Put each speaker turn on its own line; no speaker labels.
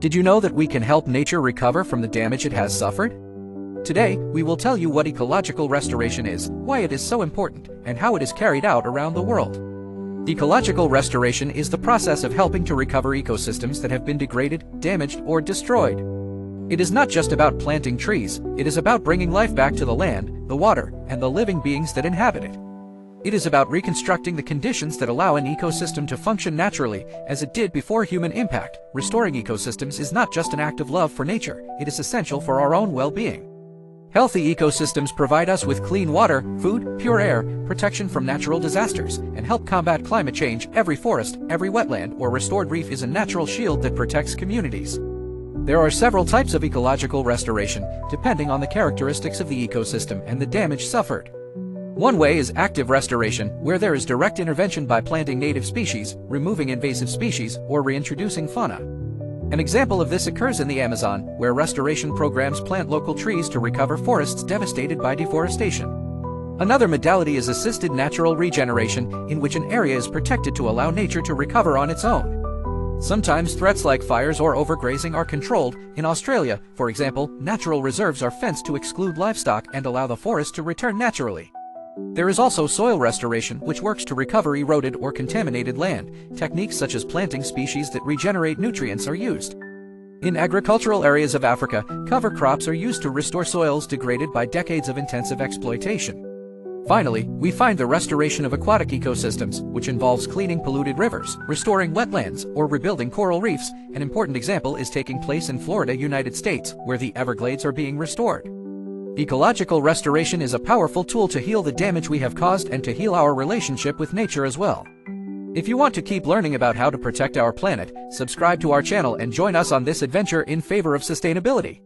Did you know that we can help nature recover from the damage it has suffered? Today, we will tell you what ecological restoration is, why it is so important, and how it is carried out around the world. Ecological restoration is the process of helping to recover ecosystems that have been degraded, damaged, or destroyed. It is not just about planting trees, it is about bringing life back to the land, the water, and the living beings that inhabit it. It is about reconstructing the conditions that allow an ecosystem to function naturally, as it did before human impact. Restoring ecosystems is not just an act of love for nature, it is essential for our own well-being. Healthy ecosystems provide us with clean water, food, pure air, protection from natural disasters, and help combat climate change. Every forest, every wetland, or restored reef is a natural shield that protects communities. There are several types of ecological restoration, depending on the characteristics of the ecosystem and the damage suffered. One way is active restoration, where there is direct intervention by planting native species, removing invasive species, or reintroducing fauna. An example of this occurs in the Amazon, where restoration programs plant local trees to recover forests devastated by deforestation. Another modality is assisted natural regeneration, in which an area is protected to allow nature to recover on its own. Sometimes threats like fires or overgrazing are controlled. In Australia, for example, natural reserves are fenced to exclude livestock and allow the forest to return naturally. There is also soil restoration, which works to recover eroded or contaminated land. Techniques such as planting species that regenerate nutrients are used. In agricultural areas of Africa, cover crops are used to restore soils degraded by decades of intensive exploitation. Finally, we find the restoration of aquatic ecosystems, which involves cleaning polluted rivers, restoring wetlands, or rebuilding coral reefs. An important example is taking place in Florida, United States, where the Everglades are being restored. Ecological restoration is a powerful tool to heal the damage we have caused and to heal our relationship with nature as well. If you want to keep learning about how to protect our planet, subscribe to our channel and join us on this adventure in favor of sustainability.